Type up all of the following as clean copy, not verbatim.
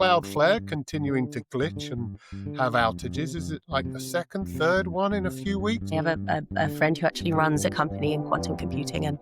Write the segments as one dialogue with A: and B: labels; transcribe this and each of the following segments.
A: Cloudflare continuing to glitch and have outages. Is it like the second, third one in a few weeks?
B: I have a friend who actually runs a company in quantum computing and,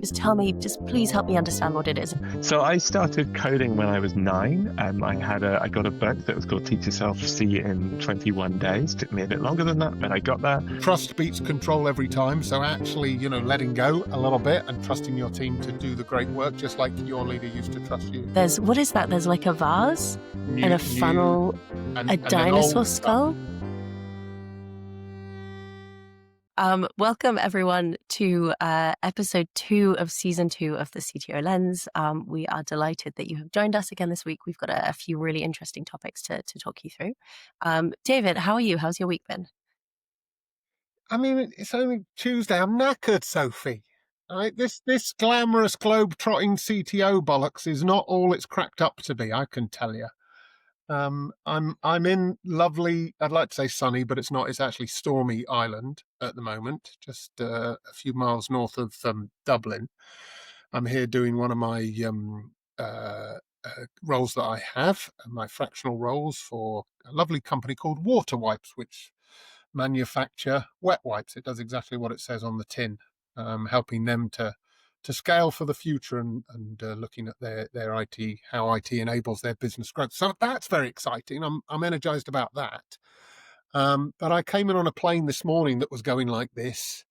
B: just tell me, just please help me understand what it is.
C: So I started coding when I was 9. I got a book that was called Teach Yourself C in 21 days. Took me a bit longer than that, but I got there.
A: Trust beats control every time. So actually, letting go a little bit and trusting your team to do the great work, just like your leader used to trust you.
B: What is that? There's like a vase and a funnel, a dinosaur skull. Welcome everyone to episode 2 of season 2 of the CTO Lens. We are delighted that you have joined us again this week. We've got a few really interesting topics to talk you through. David, how are you? How's your week been?
A: I mean, it's only Tuesday. I'm knackered, Sophie. Right? This glamorous globe-trotting CTO bollocks is not all it's cracked up to be, I can tell you. I'm in lovely, I'd like to say sunny, but it's not. It's actually stormy Ireland at the moment, just a few miles north of Dublin. I'm here doing one of my roles that I have, my fractional roles for a lovely company called Water Wipes, which manufacture wet wipes. It does exactly what it says on the tin, helping them to scale for the future and looking at their IT, how IT enables their business growth. So that's very exciting. I'm energized about that. But I came in on a plane this morning that was going like this.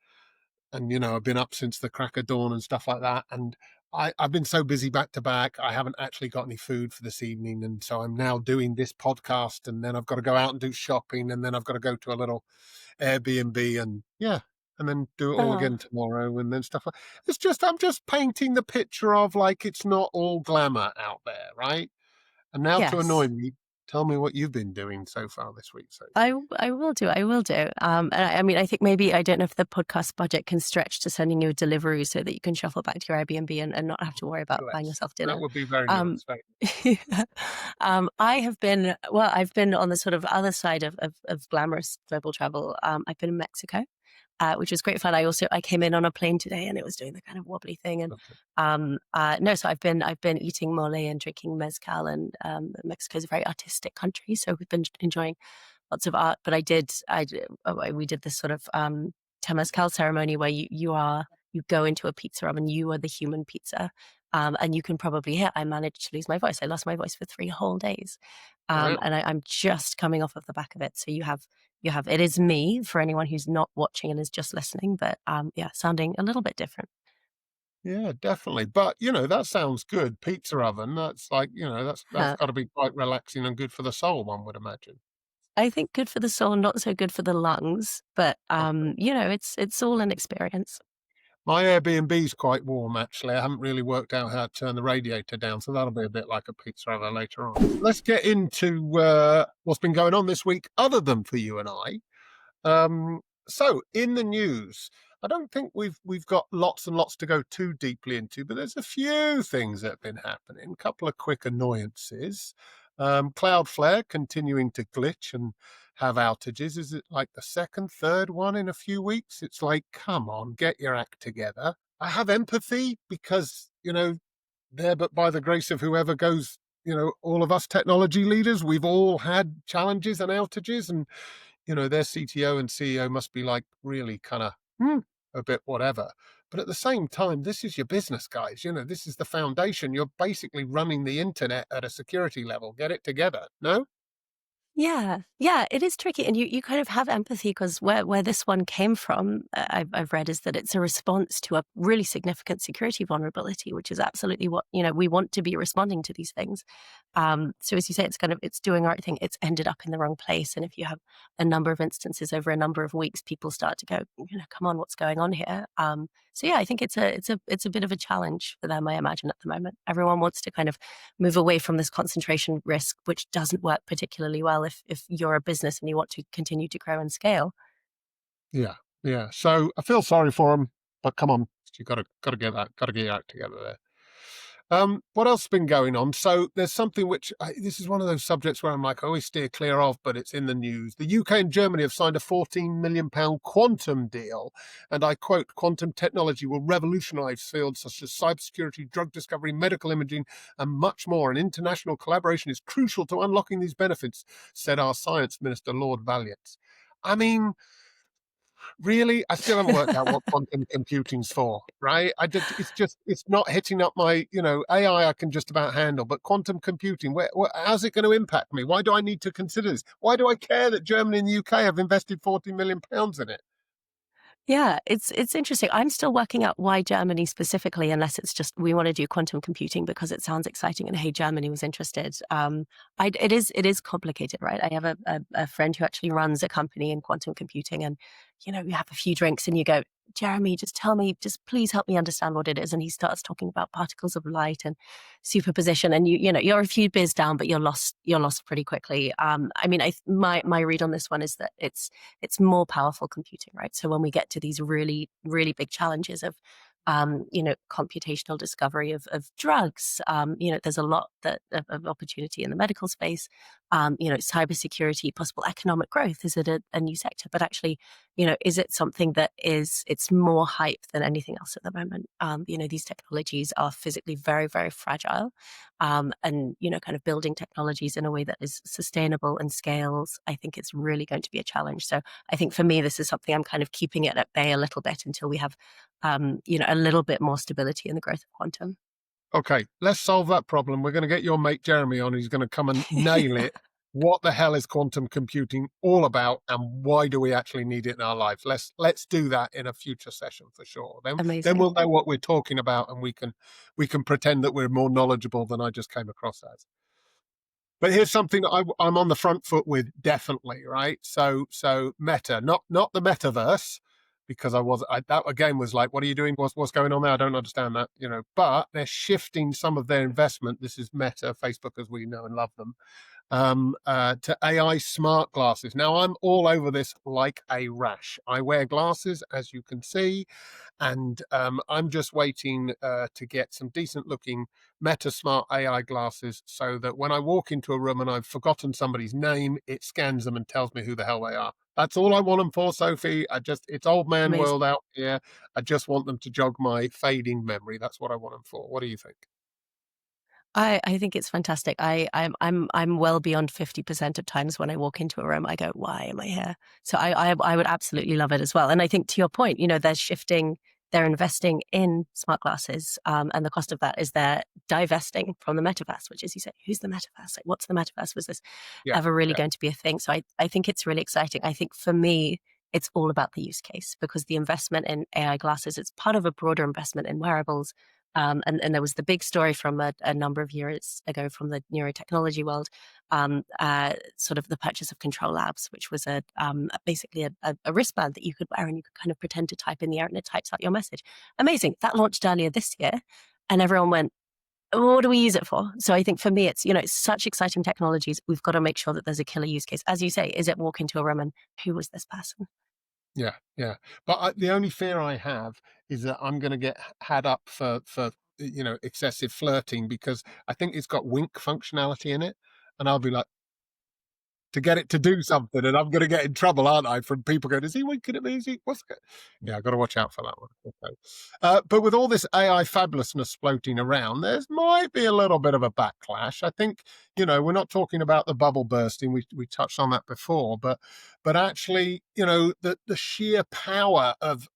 A: And, I've been up since the crack of dawn and stuff like that. And I've been so busy back to back. I haven't actually got any food for this evening. And so I'm now doing this podcast, and then I've got to go out and do shopping. And then I've got to go to a little Airbnb and then do it all again tomorrow and then stuff. I'm just painting the picture of like, it's not all glamour out there, right? And now to annoy me, tell me what you've been doing so far this week. So
B: I will do. And I think maybe, I don't know if the podcast budget can stretch to sending you a delivery so that you can shuffle back to your Airbnb and not have to worry about buying yourself dinner.
A: That would be very nice.
B: I've been on the sort of other side of glamorous global travel. I've been in Mexico, which was great fun. I came in on a plane today and it was doing the kind of wobbly thing. And so I've been eating mole and drinking mezcal, and Mexico is a very artistic country, so we've been enjoying lots of art. But we did this sort of temazcal ceremony where you go into a pizza oven, you are the human pizza. And you can probably hear, I managed to lose my voice. I lost my voice for 3 whole days. And I'm just coming off of the back of it. So you have, it is me for anyone who's not watching and is just listening, but sounding a little bit different.
A: Yeah, definitely. But, that sounds good. Pizza oven, that's like, that's got to be quite relaxing and good for the soul, one would imagine.
B: I think good for the soul, not so good for the lungs, but, it's all an experience.
A: My Airbnb's quite warm, actually. I haven't really worked out how to turn the radiator down, so that'll be a bit like a pizza oven later on. Let's get into what's been going on this week, other than for you and I. So, in the news, I don't think we've got lots and lots to go too deeply into, but there's a few things that have been happening. A couple of quick annoyances. Cloudflare continuing to glitch and have outages. Is it like the second, third one in a few weeks? It's like, come on, get your act together. I have empathy because, there, but by the grace of whoever goes, all of us technology leaders, we've all had challenges and outages, and, their CTO and CEO must be like really kind of a bit whatever. But at the same time, this is your business, guys. This is the foundation. You're basically running the internet at a security level. Get it together, no?
B: Yeah, it is tricky, and you kind of have empathy because where this one came from, I've read, is that it's a response to a really significant security vulnerability, which is absolutely what we want to be responding to these things. So as you say, it's doing the right thing. It's ended up in the wrong place, and if you have a number of instances over a number of weeks, people start to go, come on, what's going on here? So yeah, I think it's a bit of a challenge for them, I imagine, at the moment. Everyone wants to kind of move away from this concentration risk, which doesn't work particularly well if you're a business and you want to continue to grow and scale.
A: Yeah. So I feel sorry for them, but come on, you got to get your act together there. What else has been going on? So there's something which this is one of those subjects where I'm like, I always steer clear of, but it's in the news. The UK and Germany have signed a £14 million quantum deal. And I quote, quantum technology will revolutionise fields such as cybersecurity, drug discovery, medical imaging, and much more. And international collaboration is crucial to unlocking these benefits, said our Science Minister, Lord Valiant. I mean, really, I still haven't worked out what quantum computing's for, right? It's not hitting up my, AI I can just about handle, but quantum computing, how's it going to impact me? Why do I need to consider this? Why do I care that Germany and the UK have invested £40 million in it?
B: Yeah, it's interesting. I'm still working out why Germany specifically, unless it's just we want to do quantum computing because it sounds exciting and hey, Germany was interested. It is complicated, right? I have a friend who actually runs a company in quantum computing, and you have a few drinks and you go, Jeremy, just tell me, just please help me understand what it is. And he starts talking about particles of light and superposition, and you're a few beers down, but you're lost pretty quickly. My read on this one is that it's more powerful computing, right? So when we get to these really, really big challenges of, computational discovery of drugs, there's a lot of opportunity in the medical space, cybersecurity, possible economic growth. Is it a new sector? But actually, is it something that it's more hype than anything else at the moment? These technologies are physically very, very fragile, and, kind of building technologies in a way that is sustainable and scales, I think it's really going to be a challenge. So I think for me, this is something I'm kind of keeping it at bay a little bit until we have, a little bit more stability in the growth of quantum.
A: Okay, let's solve that problem. We're going to get your mate Jeremy on. He's going to come and nail it. What the hell is quantum computing all about, and why do we actually need it in our lives? Let's do that in a future session for sure.
B: Amazing.
A: Then we'll know what we're talking about, and we can pretend that we're more knowledgeable than I just came across as. But here's something that I'm on the front foot with, definitely, right? So Meta, not the metaverse, because that again was like, what are you doing? What's going on there? I don't understand that, But they're shifting some of their investment. This is Meta, Facebook as we know and love them, to AI smart glasses. Now, I'm all over this like a rash. I wear glasses, as you can see, and I'm just waiting to get some decent looking Meta Smart AI glasses so that when I walk into a room and I've forgotten somebody's name, it scans them and tells me who the hell they are. That's all I want them for, Sophie. It's old man
B: Amazing.
A: world out here. I just want them to jog my fading memory. That's what I want them for. What do you think?
B: I think it's fantastic. I'm well beyond 50% of times when I walk into a room, I go, why am I here? So I would absolutely love it as well. And I think to your point, they're investing in smart glasses, and the cost of that is they're divesting from the metaverse, which, as you say, who's the metaverse? Like, what's the metaverse? Was this ever really going to be a thing? So I think it's really exciting. I think for me, it's all about the use case, because the investment in AI glasses, it's part of a broader investment in wearables. And there was the big story from a number of years ago from the neurotechnology world, sort of the purchase of Control Labs, which was basically a wristband that you could wear and you could kind of pretend to type in the air and it types out your message. Amazing. That launched earlier this year, and everyone went, what do we use it for? So I think for me, it's such exciting technologies. We've got to make sure that there's a killer use case. As you say, is it walk into a room and who was this person?
A: Yeah. But the only fear I have is that I'm going to get had up for excessive flirting, because I think it's got wink functionality in it, and I'll be like, to get it to do something, and I'm going to get in trouble, aren't I? From people going, is he winking at me? Is he? What's that? Yeah, I've got to watch out for that one. Okay. But with all this AI fabulousness floating around, there might be a little bit of a backlash. I think, we're not talking about the bubble bursting. We touched on that before, but actually, the sheer power of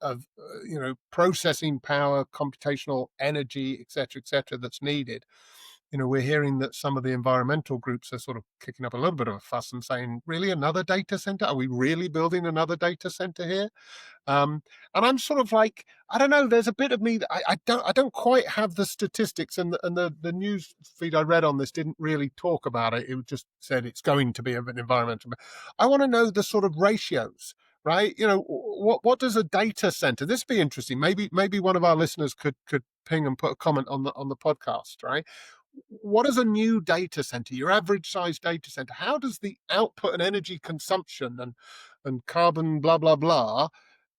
A: processing power, computational energy, et cetera, that's needed. We're hearing that some of the environmental groups are sort of kicking up a little bit of a fuss and saying, really, another data center? Are we really building another data center here? And I'm sort of like, I don't know, there's a bit of me that I don't quite have the statistics, and the news feed I read on this didn't really talk about it. It just said it's going to be an environmental. I want to know the sort of ratios, right? What does a data center? This would be interesting. Maybe one of our listeners could ping and put a comment on the podcast, right? What is a new data center, your average size data center? How does the output and energy consumption and carbon blah, blah, blah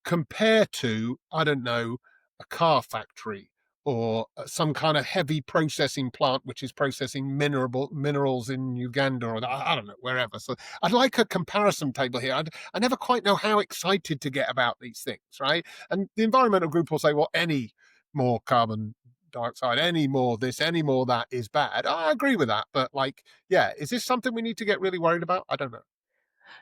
A: compare to, I don't know, a car factory or some kind of heavy processing plant which is processing minerals in Uganda, or I don't know, wherever. So I'd like a comparison table here. I never quite know how excited to get about these things, right? And the environmental group will say, well, any more carbon dioxide, any more this, any more that is bad. I agree with that, but like, yeah, is this something we need to get really worried about? I don't know.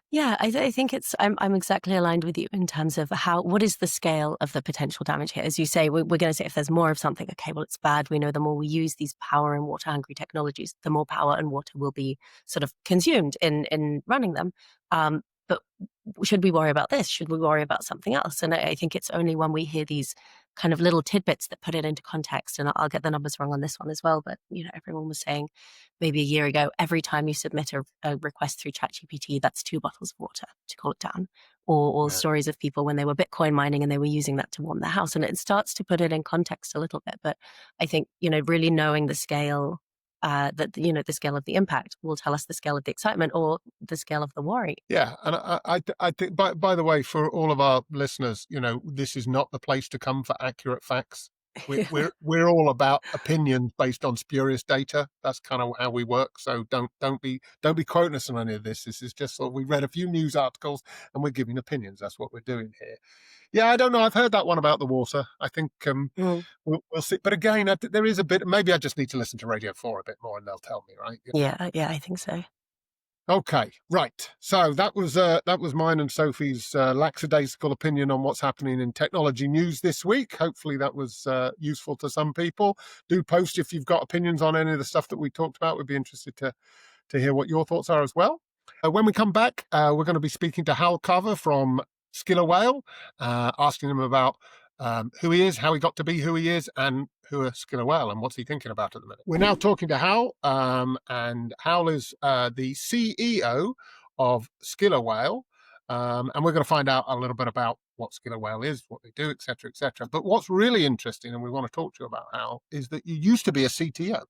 B: Yeah, I think I'm exactly aligned with you in terms of what is the scale of the potential damage here? As you say, we're going to say if there's more of something, okay, well, it's bad. We know the more we use these power and water hungry technologies, the more power and water will be sort of consumed in running them. But should we worry about this? Should we worry about something else? And I think it's only when we hear these kind of little tidbits that put it into context. And I'll get the numbers wrong on this one as well. But, everyone was saying maybe a year ago, every time you submit a request through ChatGPT, that's 2 bottles of water to cool it down. Or
A: Yeah.
B: stories of people when they were Bitcoin mining and they were using that to warm their house. And it starts to put it in context a little bit. But I think, really knowing the scale, the scale of the impact will tell us the scale of the excitement or the scale of the worry.
A: Yeah, and I think, by the way, for all of our listeners, this is not the place to come for accurate facts. We're all about opinions based on spurious data. That's kind of how we work. So don't be quoting us on any of this. This is just sort of, we read a few news articles and we're giving opinions. That's what we're doing here. Yeah, I don't know. I've heard that one about the water. I think we'll see. But again, there is a bit. Maybe I just need to listen to Radio 4 a bit more, and they'll tell me, right?
B: Yeah, I think so.
A: Okay, right. So that was mine and Sophie's lackadaisical opinion on what's happening in technology news this week. Hopefully that was useful to some people. Do post if you've got opinions on any of the stuff that we talked about. We'd be interested to hear what your thoughts are as well. When we come back, we're going to be speaking to Hywel Carver from Skiller Whale, asking him about who he is, how he got to be who he is, and who are Skiller Whale, and what's he thinking about at the minute. We're now talking to Hywel, and Hywel is the CEO of Skiller Whale, and we're going to find out a little bit about what Skiller Whale is, what they do, etc., etc. But what's really interesting, and we want to talk to you about, Hywel, is that you used to be a CTO,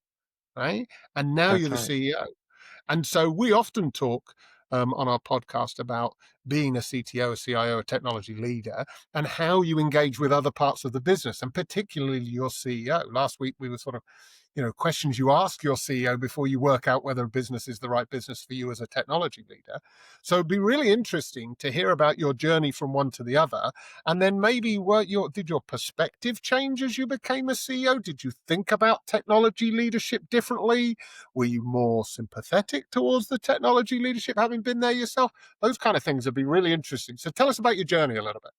A: right? And now you're the CEO. And so we often talk on our podcast about being a CTO, a CIO, a technology leader, and how you engage with other parts of the business, and particularly your CEO. Last week, we were sort of, questions you ask your CEO before you work out whether a business is the right business for you as a technology leader. So it'd be really interesting to hear about your journey from one to the other. And then maybe did your perspective change as you became a CEO? Did you think about technology leadership differently? Were you more sympathetic towards the technology leadership, having been there yourself? Those kind of things would be really interesting. So tell us about your journey a little bit.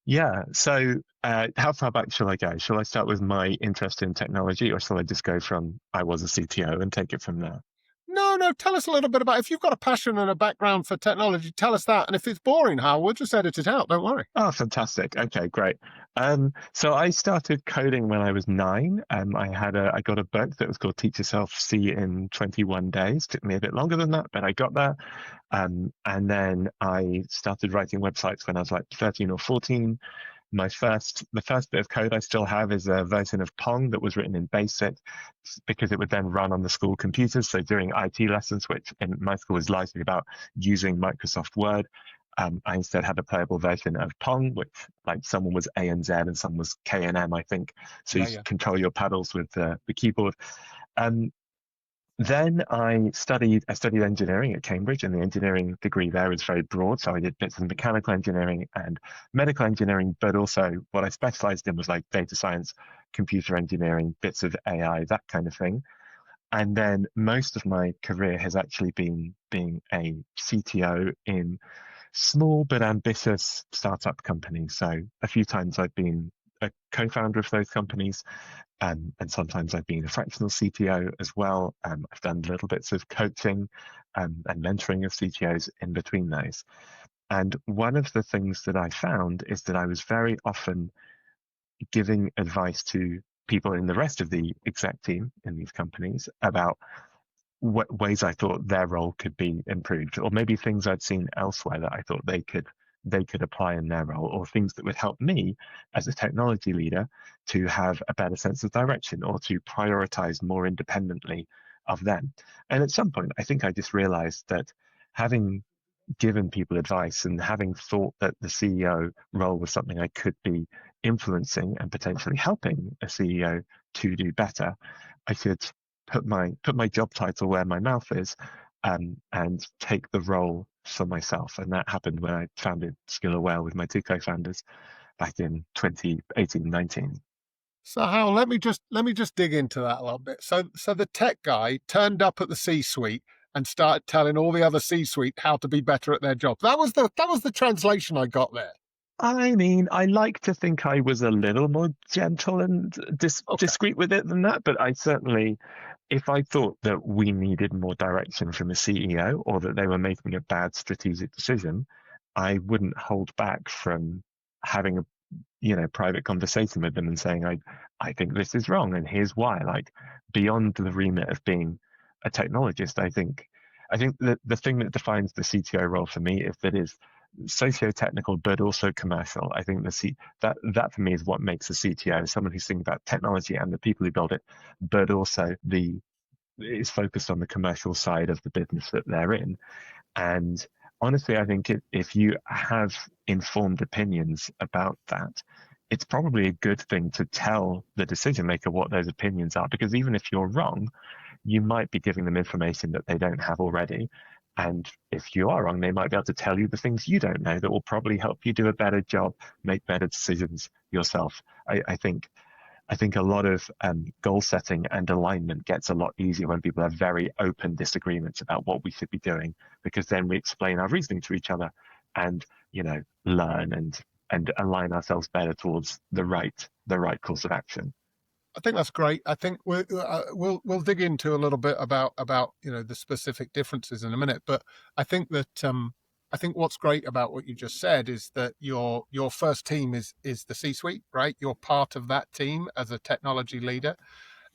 C: Yeah. So how far back shall I go? Shall I start with my interest in technology, or shall I just go from I was a CTO and take it from there?
A: No, tell us a little bit about, if you've got a passion and a background for technology, tell us that. And if it's boring, Hal, we'll just edit it out. Don't worry.
C: Oh, fantastic. Okay, great. So I started coding when I was 9. I got a book that was called Teach Yourself C in 21 days. Took me a bit longer than that, but I got there. And then I started writing websites when I was like 13 or 14. The first bit of code I still have is a version of Pong that was written in BASIC, because it would then run on the school computers. So during IT lessons, which in my school was largely about using Microsoft Word, I instead had a playable version of Pong, which like someone was A and Z and someone was K and M, I think. So you control your paddles with the keyboard. Then I studied engineering at Cambridge, and the engineering degree there is very broad. So I did bits of mechanical engineering and medical engineering, but also what I specialized in was like data science, computer engineering, bits of AI, that kind of thing. And then most of my career has actually been being a CTO in small but ambitious startup companies. So a few times I've been a co-founder of those companies, and sometimes I've been a fractional CTO as well. I've done little bits of coaching and mentoring of CTOs in between those. And one of the things that I found is that I was very often giving advice to people in the rest of the exec team in these companies about what ways I thought their role could be improved, or maybe things I'd seen elsewhere that I thought they could apply in their role, or things that would help me as a technology leader to have a better sense of direction, or to prioritize more independently of them. And at some point, I think I just realized that having given people advice and having thought that the CEO role was something I could be influencing and potentially helping a CEO to do better, I should put my job title where my mouth is, and take the role for myself. And that happened when I founded Skiller Well with my two co-founders back in 2018-19.
A: So Hal, let me just dig into that a little bit. So the tech guy turned up at the C-suite and started telling all the other C-suite how to be better at their job. That was the translation I got there.
C: I mean, I like to think I was a little more gentle and discreet with it than that, but I certainly, if I thought that we needed more direction from a CEO or that they were making a bad strategic decision, I wouldn't hold back from having a private conversation with them and saying, I think this is wrong and here's why. Like, beyond the remit of being a technologist, I think that the thing that defines the CTO role for me is that is socio-technical but also commercial. I think that for me is what makes a CTO, someone who's thinking about technology and the people who build it, but also is focused on the commercial side of the business that they're in. And honestly, I think if you have informed opinions about that, it's probably a good thing to tell the decision maker what those opinions are, because even if you're wrong, you might be giving them information that they don't have already. And if you are wrong, they might be able to tell you the things you don't know that will probably help you do a better job, make better decisions yourself. I think a lot of goal setting and alignment gets a lot easier when people have very open disagreements about what we should be doing, because then we explain our reasoning to each other and, learn and align ourselves better towards the right course of action.
A: I think that's great. I think we'll dig into a little bit about the specific differences in a minute, but I think that I think what's great about what you just said is that your first team is the C-suite, right? You're part of that team as a technology leader,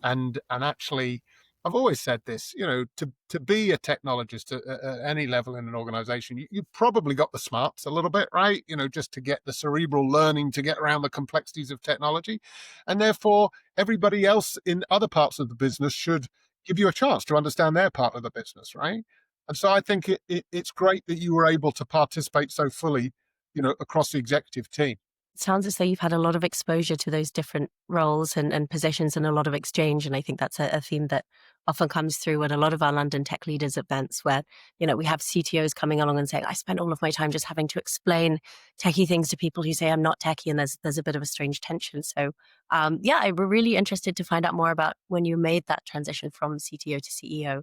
A: and actually, I've always said this, to be a technologist at any level in an organization, you probably got the smarts a little bit, right? Just to get the cerebral learning to get around the complexities of technology. And therefore, everybody else in other parts of the business should give you a chance to understand their part of the business, right? And so I think it's great that you were able to participate so fully, across the executive team.
B: It sounds as though you've had a lot of exposure to those different roles and positions and a lot of exchange. And I think that's a theme that often comes through at a lot of our London tech leaders events where, we have CTOs coming along and saying, I spent all of my time just having to explain techie things to people who say I'm not techie, and there's a bit of a strange tension. So I'm really interested to find out more about when you made that transition from CTO to CEO.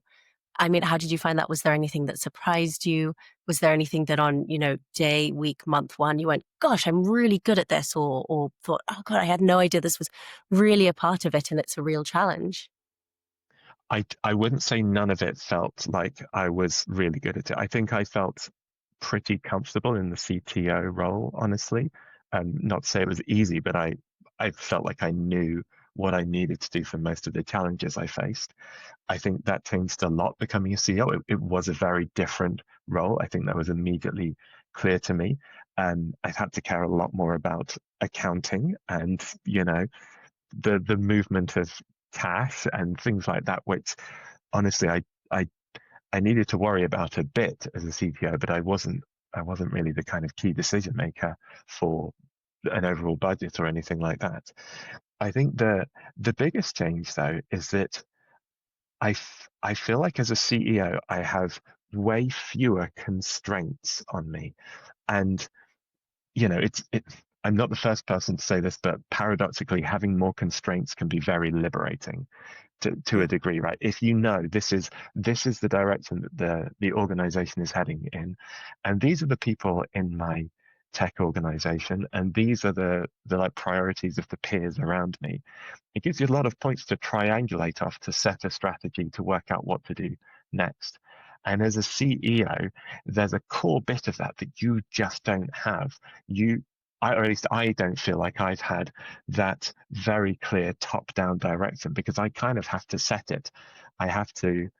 B: I mean, how did you find that? Was there anything that surprised you? Was there anything that on, day, week, month one, you went, gosh, I'm really good at this, or thought, oh God, I had no idea this was really a part of it and it's a real challenge?
C: I wouldn't say none of it felt like I was really good at it. I think I felt pretty comfortable in the CTO role, honestly. Not to say it was easy, but I felt like I knew what I needed to do for most of the challenges I faced. I think that changed a lot becoming a CEO. It was a very different role. I think that was immediately clear to me. I've had to care a lot more about accounting and, the movement of cash and things like that, which honestly I needed to worry about a bit as a CTO, but I wasn't really the kind of key decision maker for an overall budget or anything like that. I think the biggest change though is that I feel like as a CEO I have way fewer constraints on me, and I'm not the first person to say this, but paradoxically, having more constraints can be very liberating to a degree, right? If this is the direction that the organization is heading in, and these are the people in my tech organization, and these are the like priorities of the peers around me. It gives you a lot of points to triangulate off, to set a strategy, to work out what to do next. And as a CEO, there's a core bit of that you just don't have. Or at least I don't feel like I've had that very clear top-down direction, because I kind of have to set it. I have to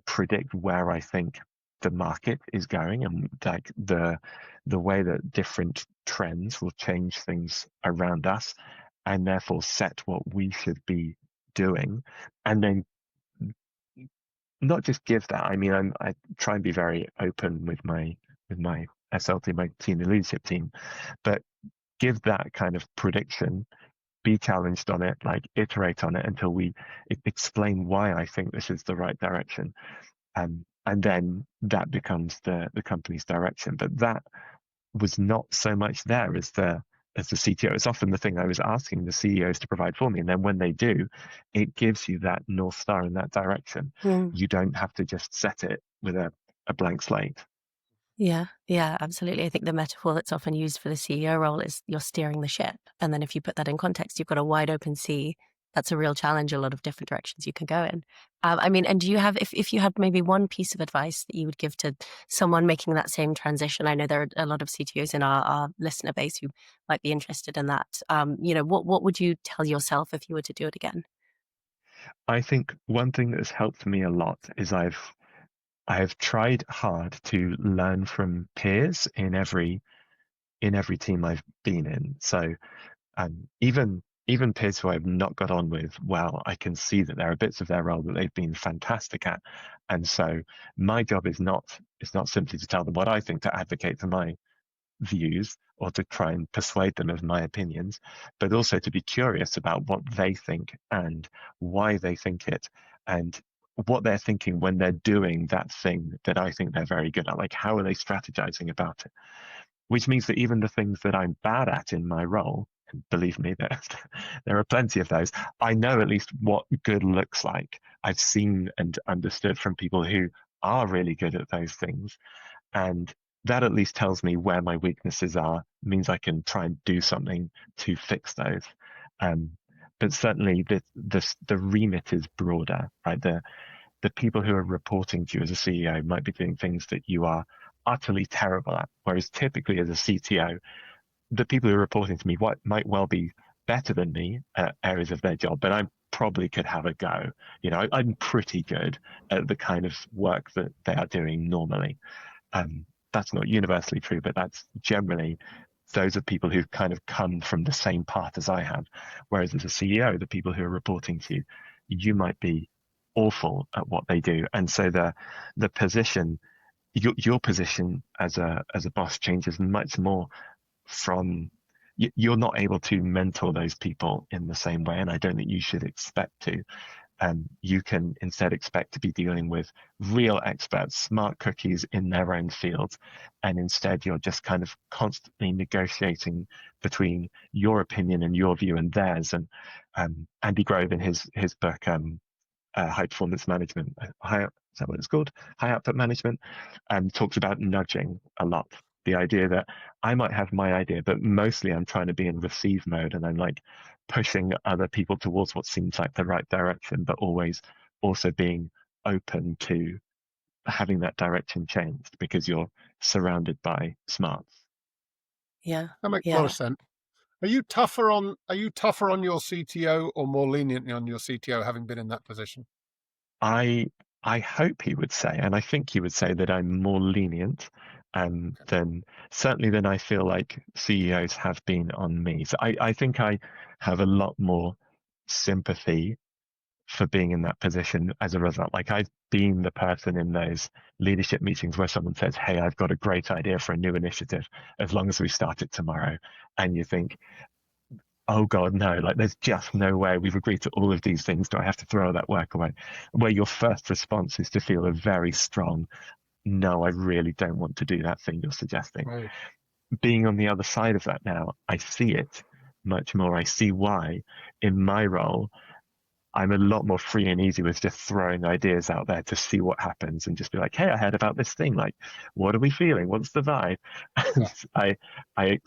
C: predict where I think the market is going, and like the way that different trends will change things around us, and therefore set what we should be doing, and then not just give that. I mean, I try and be very open with my SLT, my senior leadership team, but give that kind of prediction, be challenged on it, like iterate on it until we explain why I think this is the right direction. And then that becomes the company's direction. But that was not so much there as the CTO. It's often the thing I was asking the CEOs to provide for me. And then when they do, it gives you that North Star in that direction. You don't have to just set it with a blank slate.
B: Yeah, absolutely. I think the metaphor that's often used for the CEO role is you're steering the ship. And then if you put that in context, you've got a wide open sea. That's a real challenge, a lot of different directions you can go in. I mean, and do you have, if you had maybe one piece of advice that you would give to someone making that same transition? I know there are a lot of CTOs in our listener base who might be interested in that. What would you tell yourself if you were to do it again?
C: I think one thing that has helped me a lot is I have tried hard to learn from peers in every team I've been in. So even peers who I've not got on with well, I can see that there are bits of their role that they've been fantastic at. And so my job is not simply to tell them what I think, to advocate for my views or to try and persuade them of my opinions, but also to be curious about what they think and why they think it, and what they're thinking when they're doing that thing that I think they're very good at. Like, how are they strategizing about it? Which means that even the things that I'm bad at in my role, and believe me, there are plenty of those, I know at least what good looks like. I've seen and understood from people who are really good at those things. And that at least tells me where my weaknesses are, means I can try and do something to fix those. But certainly the remit is broader, right? The people who are reporting to you as a CEO might be doing things that you are utterly terrible at. Whereas typically as a CTO, the people who are reporting to me might well be better than me at areas of their job, but I probably could have a go. I'm pretty good at the kind of work that they are doing normally. That's not universally true, but that's generally, those are people who've kind of come from the same path as I have. Whereas as a CEO, the people who are reporting to you, you might be awful at what they do. And so the position, your position as a boss changes much more from, you're not able to mentor those people in the same way. And I don't think you should expect to. You can instead expect to be dealing with real experts, smart cookies in their own fields. And instead, you're just kind of constantly negotiating between your opinion and your view and theirs. And Andy Grove, in his book, High Performance Management, is that what it's called? High Output Management, talks about nudging a lot. The idea that I might have my idea, but mostly I'm trying to be in receive mode, and I'm like pushing other people towards what seems like the right direction, but always also being open to having that direction changed because you're surrounded by smarts.
B: Yeah.
A: That makes a lot of sense. Are you tougher on your CTO or more lenient on your CTO, having been in that position?
C: I hope he would say, and I think he would say, that I'm more lenient than I feel like CEOs have been on me. So I think I have a lot more sympathy for being in that position as a result. Like, I've been the person in those leadership meetings where someone says, "Hey, I've got a great idea for a new initiative, as long as we start it tomorrow." And you think, oh God, no, like there's just no way. We've agreed to all of these things. Do I have to throw that work away? Where your first response is to feel a very strong, no, I really don't want to do that thing you're suggesting.
A: Right.
C: Being on the other side of that now, I see it much more. I see why in my role, I'm a lot more free and easy with just throwing ideas out there to see what happens and just be like, hey, I heard about this thing. Like, what are we feeling? What's the vibe? And I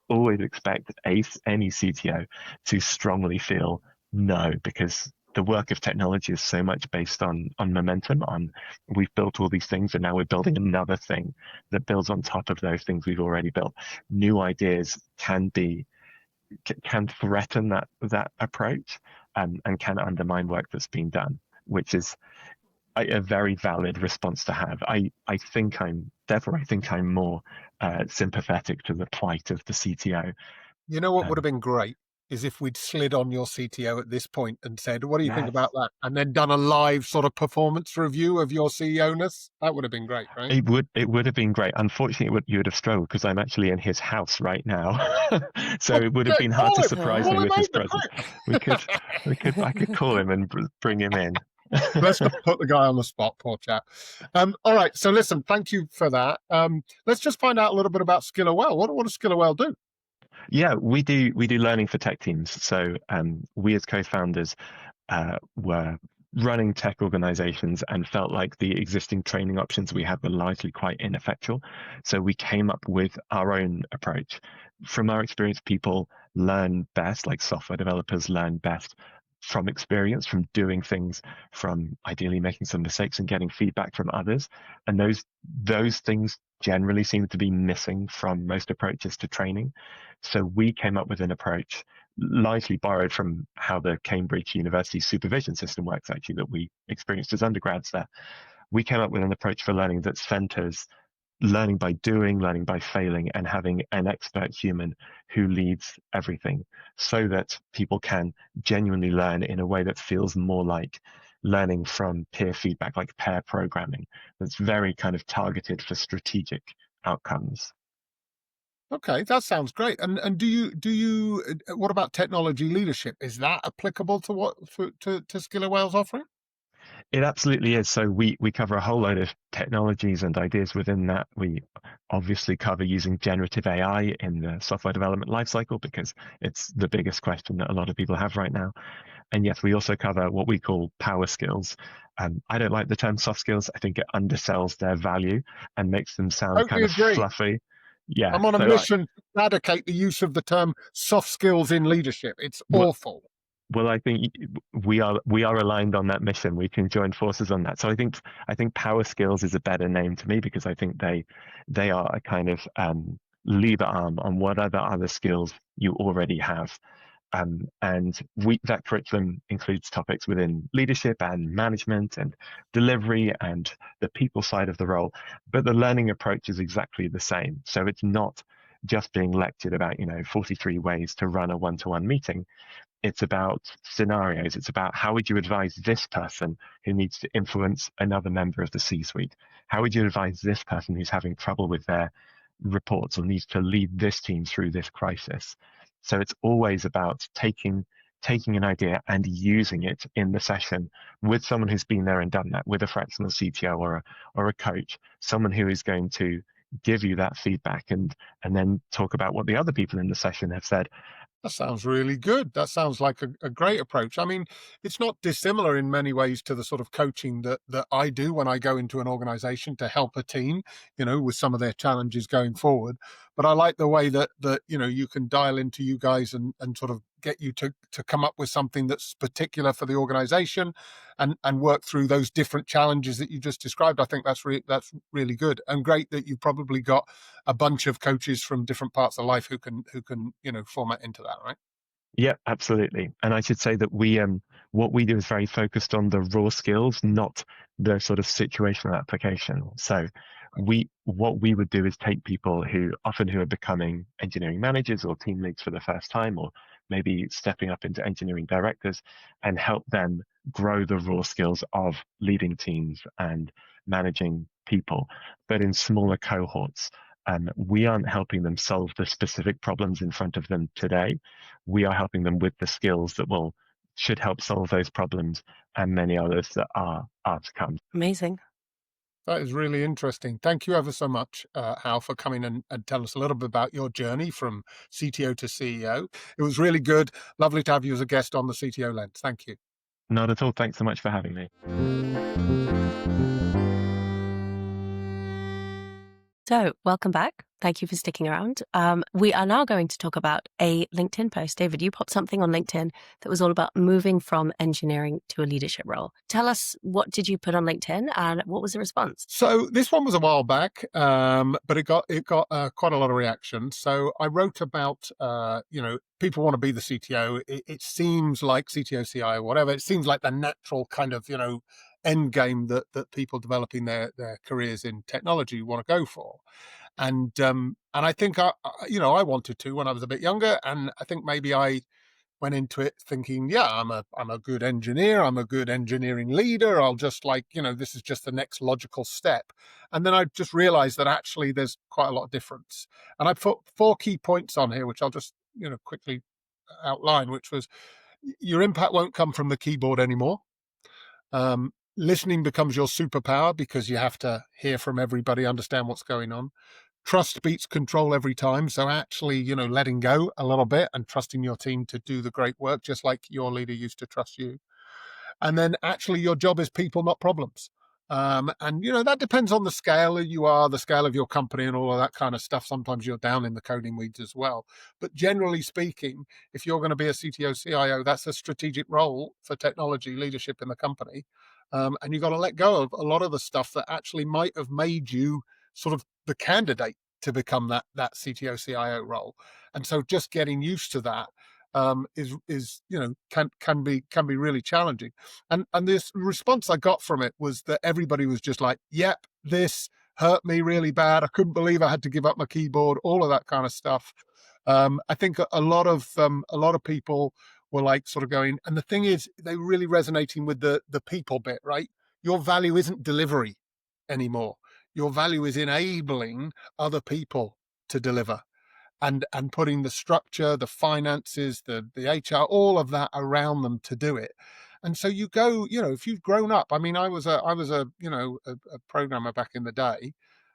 C: always expect any CTO to strongly feel no, because the work of technology is so much based on momentum, on we've built all these things and now we're building another thing that builds on top of those things we've already built. New ideas can threaten that approach and can undermine work that's been done, which is a very valid response to have. I think I'm more sympathetic to the plight of the CTO.
A: You know what would have been great? is if we'd slid on your CTO at this point and said, what do you think
C: Yes.
A: about that? And then done a live sort of performance review of your CEO-ness. That would have been great, right?
C: It would have been great. Unfortunately, you would have struggled because I'm actually in his house right now, so
A: Oh,
C: it would have
A: yeah,
C: been hard to
A: call him.
C: surprise me
A: Call him
C: with his
A: over
C: presence.
A: quick.
C: I could call him and bring him in.
A: Let's not put the guy on the spot, poor chap. All right, so listen, thank you for that. Let's just find out a little bit about SkillerWell. What does SkillerWell do?
C: Yeah, we do learning for tech teams. So we as co-founders were running tech organizations and felt like the existing training options we had were largely quite ineffectual. So we came up with our own approach. From our experience, people learn best, like software developers learn best from experience, from doing things, from ideally making some mistakes and getting feedback from others. And those things generally seem to be missing from most approaches to training. So we came up with an approach largely borrowed from how the Cambridge University supervision system works, actually, that we experienced as undergrads there. We came up with an approach for learning that centers learning by doing, learning by failing, and having an expert human who leads everything so that people can genuinely learn in a way that feels more like learning from peer feedback, like pair programming, that's very kind of targeted for strategic outcomes.
A: Okay, that sounds great. And do you what about technology leadership? Is that applicable to to SkillerWell's offering?
C: It absolutely is. So we cover a whole load of technologies and ideas within that. We obviously cover using generative AI in the software development lifecycle because it's the biggest question that a lot of people have right now. And yes, we also cover what we call power skills. I don't like the term soft skills. I think it undersells their value and makes them sound kind
A: Totally
C: of
A: agree.
C: fluffy. Yeah.
A: I'm on a
C: So
A: mission to eradicate the use of the term soft skills in leadership. It's
C: what
A: awful.
C: Well, I think we are aligned on that mission. We can join forces on that. So I think power skills is a better name to me because I think they are a kind of lever arm on whatever other skills you already have. And that curriculum includes topics within leadership and management and delivery and the people side of the role. But the learning approach is exactly the same. So it's not just being lectured about 43 ways to run a one-to-one meeting. It's about scenarios. It's about how would you advise this person who needs to influence another member of the C-suite? How would you advise this person who's having trouble with their reports or needs to lead this team through this crisis? So it's always about taking an idea and using it in the session with someone who's been there and done that, with a fractional CTO or a coach, someone who is going to give you that feedback and then talk about what the other people in the session have said.
A: That sounds really good. That sounds like a great approach. I mean, it's not dissimilar in many ways to the sort of coaching that I do when I go into an organization to help a team, with some of their challenges going forward. But I like the way that you can dial into you guys and sort of get you to come up with something that's particular for the organization and work through those different challenges that you just described. I think that's really good and great that you've probably got a bunch of coaches from different parts of life who can format into that, right?
C: Yeah, absolutely. And I should say that what we do is very focused on the raw skills, not the sort of situational application. So what we would do is take people who are becoming engineering managers or team leads for the first time, or maybe stepping up into engineering directors, and help them grow the raw skills of leading teams and managing people, but in smaller cohorts. We aren't helping them solve the specific problems in front of them today. We are helping them with the skills that should help solve those problems and many others that are to come.
B: Amazing.
A: That is really interesting. Thank you ever so much, Hal, for coming and tell us a little bit about your journey from CTO to CEO. It was really good. Lovely to have you as a guest on the CTO Lens. Thank you.
C: Not at all. Thanks so much for having me.
B: So, welcome back. Thank you for sticking around. We are now going to talk about a LinkedIn post. David, you popped something on LinkedIn that was all about moving from engineering to a leadership role. Tell us, what did you put on LinkedIn and what was the response?
A: So this one was a while back, but it got quite a lot of reaction. So I wrote about, people want to be the CTO. It seems like CTO, CIO, whatever. It seems like the natural kind of, end game that people developing their careers in technology want to go for. And I think I wanted to when I was a bit younger, and I think maybe I went into it thinking, yeah, I'm a good engineer, I'm a good engineering leader, I'll just this is just the next logical step. And then I just realized that actually there's quite a lot of difference. And I put 4 key points on here, which I'll just, quickly outline, which was your impact won't come from the keyboard anymore. Listening becomes your superpower because you have to hear from everybody, understand what's going on. Trust beats control every time. So actually, letting go a little bit and trusting your team to do the great work, just like your leader used to trust you. And then actually your job is people, not problems. And that depends on the scale you are, the scale of your company and all of that kind of stuff. Sometimes you're down in the coding weeds as well. But generally speaking, if you're going to be a CTO, CIO, that's a strategic role for technology leadership in the company. And you've got to let go of a lot of the stuff that actually might have made you sort of the candidate to become that CTO, CIO role. And so just getting used to that is can be really challenging. And this response I got from it was that everybody was just like, yep, this hurt me really bad. I couldn't believe I had to give up my keyboard, all of that kind of stuff. I think a lot of people were like sort of going, and the thing is, they were really resonating with the people bit, right? Your value isn't delivery anymore. Your value is enabling other people to deliver and putting the structure, the finances, the HR, all of that around them to do it. And so you go, if you've grown up, I mean, I was a programmer back in the day,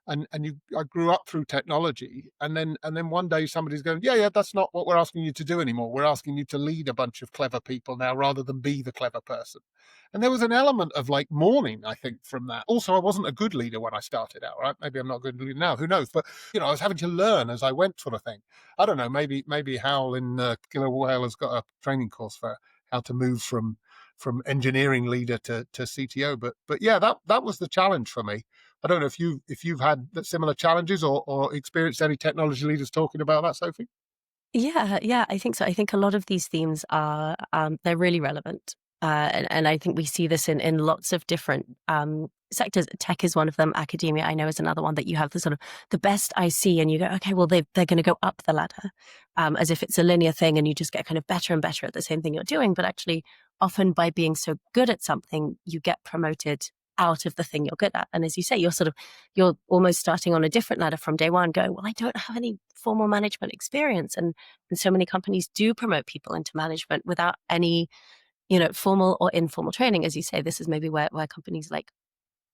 A: and I grew up through technology, and then one day somebody's going, yeah, that's not what we're asking you to do anymore. We're asking you to lead a bunch of clever people now rather than be the clever person. And there was an element of like mourning, I think, from that. Also, I wasn't a good leader when I started out, right? Maybe I'm not a good leader now, who knows? But I was having to learn as I went, sort of thing. I don't know, maybe Hywel in Killer Whale has got a training course for how to move from engineering leader to CTO. But yeah, that was the challenge for me. I don't know if you've had similar challenges or experienced any technology leaders talking about that, Sophie.
B: Yeah, I think so. I think a lot of these themes are they're really relevant, and I think we see this in lots of different sectors. Tech is one of them. Academia, I know, is another one that you have the sort of the best IC, and you go, okay, well they're going to go up the ladder, as if it's a linear thing, and you just get kind of better and better at the same thing you're doing. But actually, often by being so good at something, you get promoted out of the thing you're good at. And as you say, you're almost starting on a different ladder from day one, going, well, I don't have any formal management experience. And so many companies do promote people into management without any, formal or informal training. As you say, this is maybe where companies like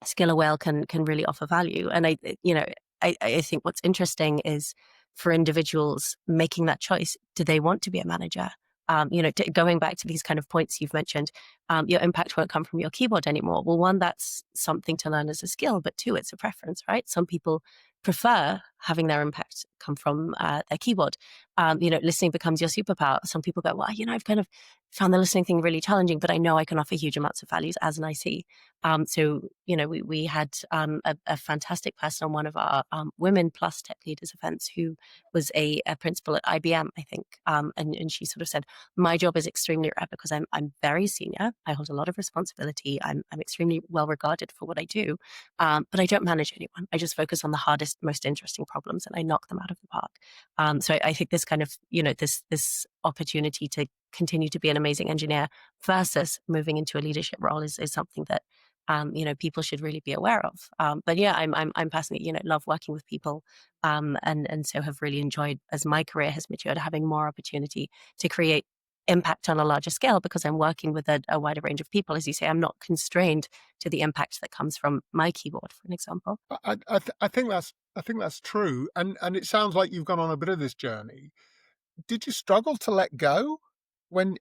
B: Skiller Whale can really offer value. And I think what's interesting is for individuals making that choice, do they want to be a manager? Going back to these kind of points you've mentioned, your impact won't come from your keyboard anymore. Well, one, that's something to learn as a skill, but two, it's a preference, right? Some people prefer having their impact come from their keyboard. Listening becomes your superpower. Some people go, well, I've kind of found the listening thing really challenging, but I know I can offer huge amounts of values as an IC. We had a fantastic person on one of our Women Plus Tech Leaders events who was a principal at IBM, I think. And she sort of said, my job is extremely rare because I'm very senior. I hold a lot of responsibility. I'm extremely well regarded for what I do. But I don't manage anyone. I just focus on the hardest, most interesting problems and I knock them out of the park. So I think this kind of, this opportunity to continue to be an amazing engineer versus moving into a leadership role is something that people should really be aware of. But yeah, I'm personally, love working with people, and so have really enjoyed, as my career has matured, having more opportunity to create impact on a larger scale because I'm working with a wider range of people. As you say, I'm not constrained to the impact that comes from my keyboard, for an example.
A: I think that's true, and it sounds like you've gone on a bit of this journey. Did you struggle to let go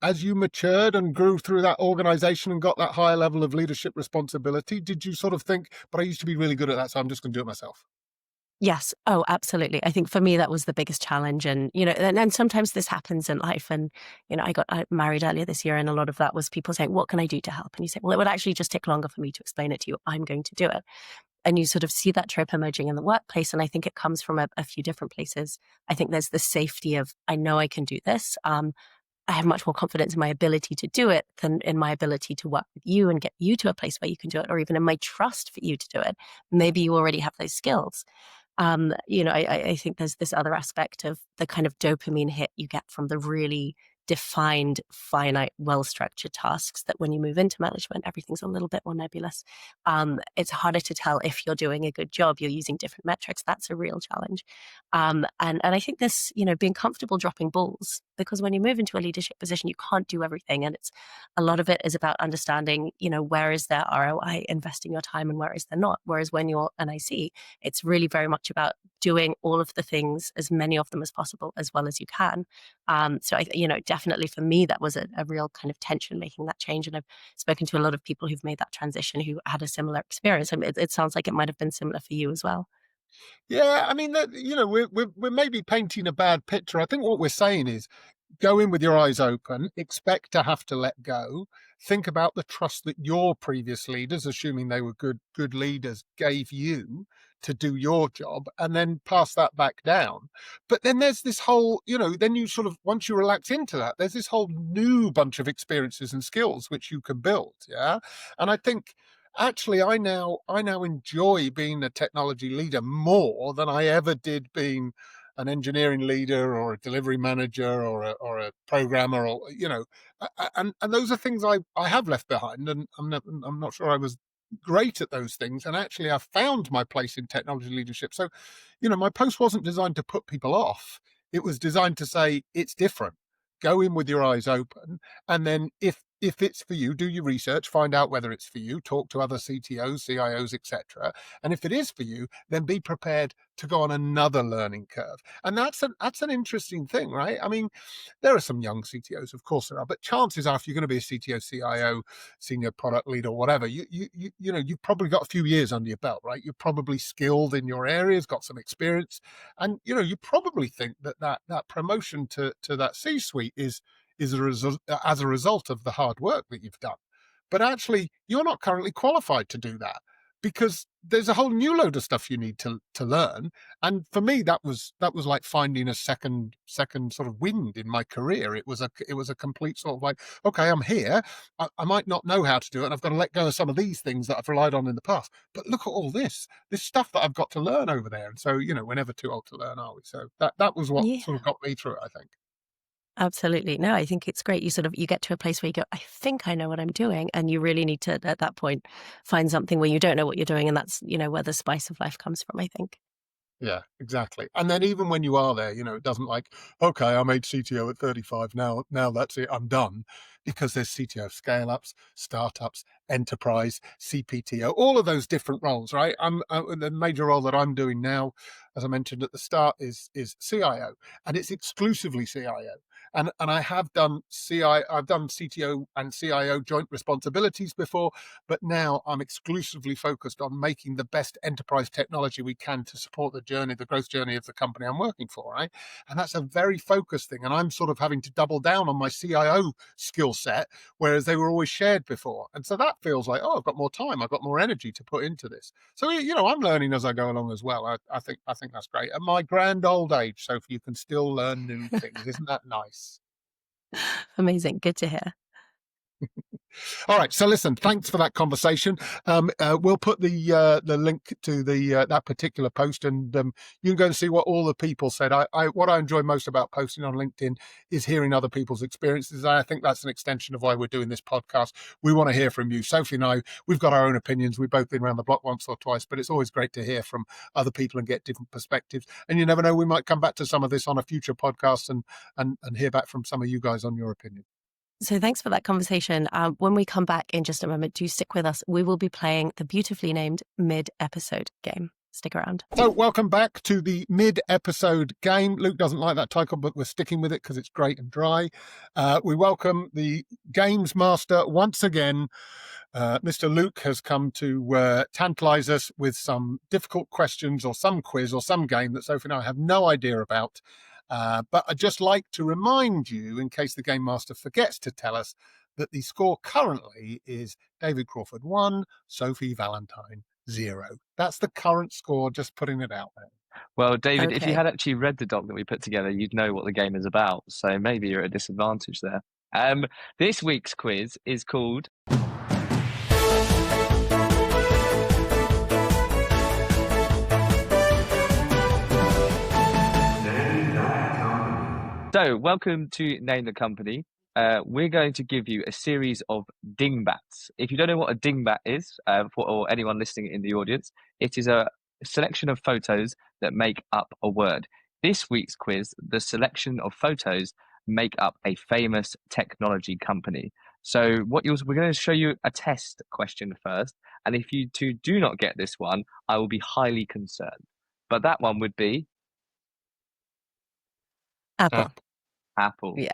A: as you matured and grew through that organization and got that higher level of leadership responsibility? Did you sort of think, but I used to be really good at that, so I'm just going to do it myself?
B: Yes. Oh, absolutely. I think for me, that was the biggest challenge. And, and sometimes this happens in life. And, I got married earlier this year, and a lot of that was people saying, what can I do to help? And you say, well, it would actually just take longer for me to explain it to you. I'm going to do it. And you sort of see that trope emerging in the workplace. And I think it comes from a few different places. I think there's the safety of, I know I can do this. I have much more confidence in my ability to do it than in my ability to work with you and get you to a place where you can do it, or even in my trust for you to do it. Maybe you already have those skills. I think there's this other aspect of the kind of dopamine hit you get from the really defined, finite, well-structured tasks that when you move into management, everything's a little bit more nebulous. It's harder to tell if you're doing a good job. You're using different metrics. That's a real challenge. And I think this, being comfortable dropping balls, because when you move into a leadership position, you can't do everything. And a lot of it is about understanding, where is there ROI, investing your time, and where is there not. Whereas when you're an IC, it's really very much about doing all of the things, as many of them as possible, as well as you can. So definitely for me, that was a real kind of tension making that change. And I've spoken to a lot of people who've made that transition who had a similar experience. I mean, it sounds like it might have been similar for you as well.
A: Yeah, I mean, we're maybe painting a bad picture. I think what we're saying is go in with your eyes open, expect to have to let go, think about the trust that your previous leaders, assuming they were good leaders, gave you to do your job, and then pass that back down. But then there's this whole, then you sort of, once you relax into that, there's this whole new bunch of experiences and skills which you can build. Yeah. And I think actually I now enjoy being a technology leader more than I ever did being an engineering leader or a delivery manager or a programmer, or and those are things I have left behind, and I'm not sure I was great at those things, and actually I found my place in technology leadership. So my post wasn't designed to put people off. It was designed to say it's different. Go in with your eyes open, and then if it's for you, do your research, find out whether it's for you, talk to other CTOs, CIOs, etc. And if it is for you, then be prepared to go on another learning curve. And that's an interesting thing, right? I mean, there are some young CTOs, of course there are, but chances are if you're going to be a CTO, CIO, senior product leader, or whatever, you've probably got a few years under your belt, right? You're probably skilled in your areas, got some experience, and you probably think that promotion to that C-suite is as a result of the hard work that you've done. But actually, you're not currently qualified to do that, because there's a whole new load of stuff you need to learn. And for me, that was like finding a second sort of wind in my career. It was a complete sort of like, okay, I'm here. I might not know how to do it, and I've got to let go of some of these things that I've relied on in the past. But look at all this stuff that I've got to learn over there. And so, we're never too old to learn, are we? So that was what sort of got me through it, I think.
B: Absolutely. No, I think it's great. You get to a place where you go, I think I know what I'm doing. And you really need to, at that point, find something where you don't know what you're doing. And that's, where the spice of life comes from, I think.
A: Yeah, exactly. And then even when you are there, it doesn't like, okay, I made CTO at 35. Now that's it. I'm done. Because there's CTO scale-ups, startups, enterprise, CPTO, all of those different roles, right? The major role that I'm doing now, as I mentioned at the start, is CIO, and it's exclusively CIO. And I have done I've done CTO and CIO joint responsibilities before, but now I'm exclusively focused on making the best enterprise technology we can to support the growth journey of the company I'm working for, right? And that's a very focused thing. And I'm sort of having to double down on my CIO skill set, whereas they were always shared before. And so that feels like, I've got more time, I've got more energy to put into this. So, I'm learning as I go along as well. I think that's great. At my grand old age, Sophie, you can still learn new things. Isn't that nice?
B: Amazing. Good to hear.
A: All right. So listen, thanks for that conversation. We'll put the link to that particular post, and you can go and see what all the people said. What I enjoy most about posting on LinkedIn is hearing other people's experiences. I think that's an extension of why we're doing this podcast. We want to hear from you. Sophie and I, we've got our own opinions. We've both been around the block once or twice, but it's always great to hear from other people and get different perspectives. And you never know, we might come back to some of this on a future podcast and hear back from some of you guys on your opinion.
B: So thanks for that conversation. When we come back in just a moment, do stick with us. We will be playing the beautifully named mid-episode game. Stick around.
A: So welcome back to the mid-episode game. Luke doesn't like that title, but we're sticking with it because it's great and dry. We welcome the games master once again. Mr. Luke has come to tantalize us with some difficult questions or some quiz or some game that Sophie and I have no idea about. But I'd just like to remind you, in case the Game Master forgets to tell us, that the score currently is David Crawford 1, Sophie Valentine 0. That's the current score, just putting it out there.
D: Well, David, if you
B: Okay.
D: had actually read the doc that we put together, you'd know what the game is about. So maybe you're at a disadvantage there. This week's quiz is called So, welcome to Name the Company. We're going to give you a series of dingbats. If you don't know what a dingbat is, or anyone listening in the audience, it is a selection of photos that make up a word. This week's quiz, the selection of photos make up a famous technology company. So we're going to show you a test question first, and if you two do not get this one, I will be highly concerned. But that one would be
B: Apple.
D: Apple.
B: Yeah.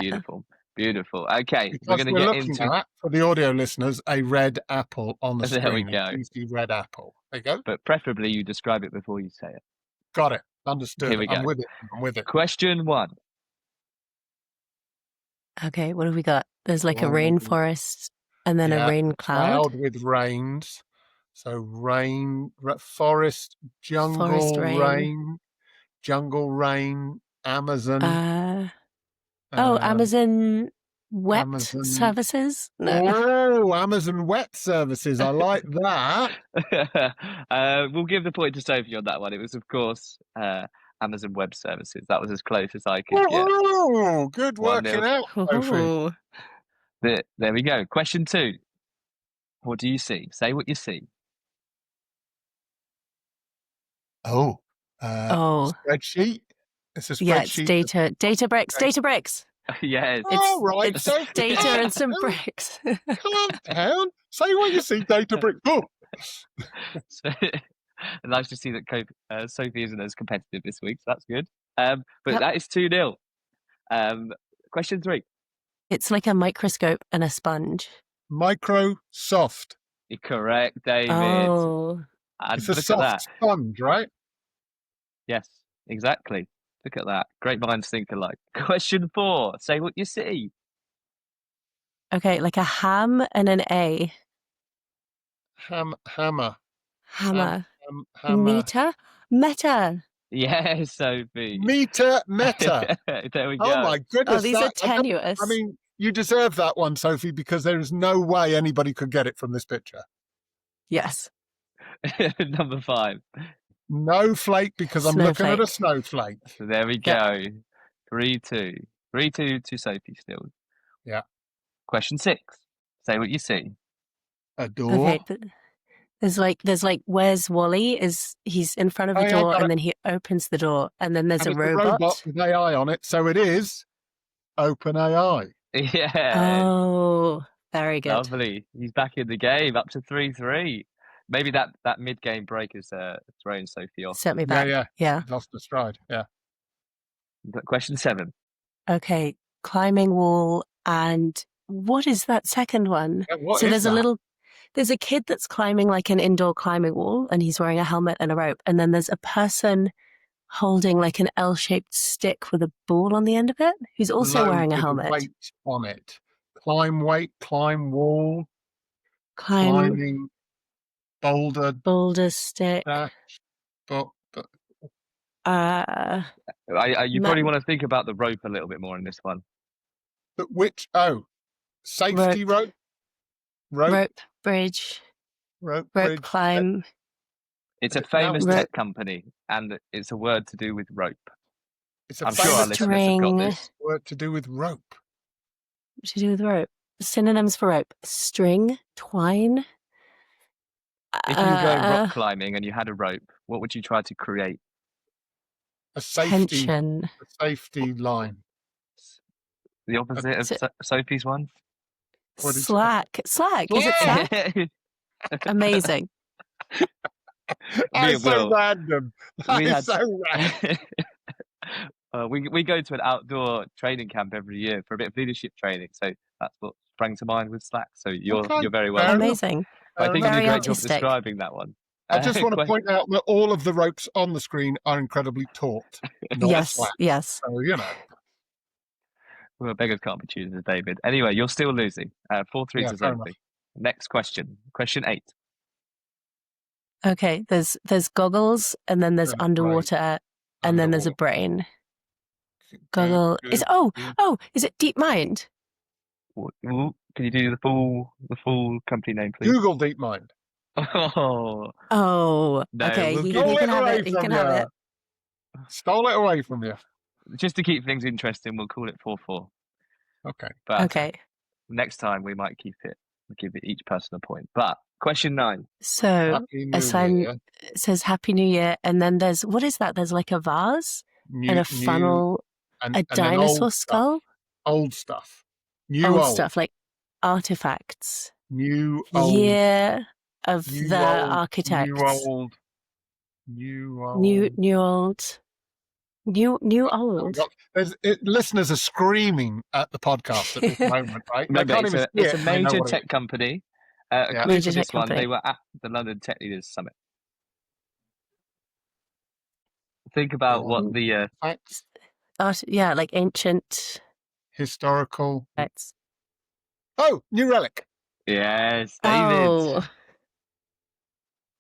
D: Beautiful. Okay,
A: Because
D: we're going to
A: we're
D: get
A: looking
D: into.
A: at, for the audio listeners, a red apple on the
D: There we
A: screen.
D: go.
A: A juicy red apple. There you go.
D: But preferably you describe it before you say it.
A: Got it. Understood.
D: Here we go.
A: I'm with it.
D: Question 1.
B: Okay, what have we got? There's like a
A: Oh.
B: rainforest and then a rain cloud.
A: with rains. So forest, jungle,
B: Forest rain.
A: jungle rain, Amazon.
B: Amazon wet
A: Amazon.
B: services? No.
A: Oh, Amazon Wet Services. I like that.
D: We'll give the point to Sophie on that one. It was, of course, Amazon Web Services. That was as close as I could get.
A: Oh, good
D: 1-0.
A: working out, Sophie.
B: Ooh.
D: There we go. Question 2. What do you see? Say what you see. Spreadsheet. It's a spreadsheet.
B: Yeah, it's Databricks.
D: Yes.
A: Right,
B: It's
A: Sophie.
B: data and some bricks.
A: Calm down. Say what you see, Databricks. Oh.
D: So, nice to see that Sophie isn't as competitive this week, so that's good. But
B: Yep.
D: that is 2-0. Question 3.
B: It's like a microscope and a sponge.
A: Microsoft.
D: You're correct, David.
B: Oh.
D: And
A: It's a
D: look at
A: soft
D: that.
A: sponge, right?
D: Yes, exactly. Look at that. Great minds think alike. Question 4. Say what you see.
B: Okay, like a ham and an A.
A: Hammer.
B: Hammer.
A: Hammer.
B: Meta.
D: Yes, Sophie.
A: Meta.
D: There we go.
A: Oh my goodness.
B: Oh, these are tenuous.
A: I mean, you deserve that one, Sophie, because there is no way anybody could get it from this picture.
B: Yes.
D: Number 5.
A: No flake, because I'm looking at a snowflake.
D: So there we go. 3-2. 3-2 to Sophie still.
A: Yeah.
D: Question 6. Say what you see.
A: A door.
B: Okay. There's like where's Wally? He's in front of a door and then he opens the door and then there's a robot
A: with AI on it. So it is OpenAI.
D: Yeah.
B: Oh, very good.
D: Lovely. He's back in the game, up to 3-3. Maybe that mid-game break has thrown Sophie off.
B: Set me back. Yeah.
A: Lost the stride. Yeah.
D: Question 7.
B: Okay. Climbing wall and what is that second one?
A: Yeah,
B: so there's a kid that's climbing like an indoor climbing wall and he's wearing a helmet and a rope. And then there's a person holding like an L-shaped stick with a ball on the end of it who's also wearing a helmet.
A: Weight on it. Climb wall.
B: Climbing boulder stick.
A: But
D: you probably want to think about the rope a little bit more in this one.
A: But safety rope.
B: Rope bridge.
A: Rope
B: climb.
D: It's a famous tech company, and it's a word to do with rope. I'm sure our listeners have got this.
A: Word to do with rope.
B: To do with rope. Synonyms for rope: string, twine.
D: If you were going rock climbing and you had a rope, what would you try to create?
A: A safety
B: tension.
A: A safety line.
D: The opposite of Sophie's one.
B: Slack. Is it slack? Amazing.
A: That's so random. So random.
D: We go to an outdoor training camp every year for a bit of leadership training, so that's what sprang to mind with Slack. So you're very well.
B: Amazing.
D: I think you did a great job describing that one.
A: I just want to point out that all of the ropes on the screen are incredibly taut.
B: Yes.
A: So,
D: Well, beggars can't be choosers, David. Anyway, you're still losing. 4-3 to Sophie. Next question. Question 8.
B: Okay, there's goggles and then there's underwater and then there's a brain. Goggle is is it DeepMind?
D: Can you do the full company name, please?
A: Google DeepMind.
D: Oh.
B: No,
A: You
B: can have it. You can have it.
A: Stole it away from you.
D: just to keep things interesting, we'll call it 4-4.
A: Okay.
D: But
B: Okay.
D: next time we might keep it. We'll give it each person a point. But question 9.
B: So
A: Happy New
B: assign
A: Year.
B: it says Happy New Year, and then there's what is that? There's like a vase and a funnel,
A: and
B: a
A: then
B: dinosaur
A: old
B: skull,
A: old stuff. New
B: old
A: old.
B: stuff like artifacts.
A: New old.
B: Year of
A: New
B: the
A: old.
B: architects.
A: New old. New old.
B: New old. New old.
A: Listeners are screaming at the podcast at this moment, right? They
D: Remember,
A: can't even see
D: it's
A: it,
D: a
A: and they know
D: major
A: what it
D: tech
A: is.
D: company.
A: Yeah.
D: A clue
B: Major
D: for this
B: tech
D: one,
B: company.
D: they were at the London Tech Leaders Summit. Think about what the...
A: Facts,
B: Yeah, like ancient.
A: historical.
B: Facts.
A: Oh, New Relic.
D: Yes, David.
B: Oh,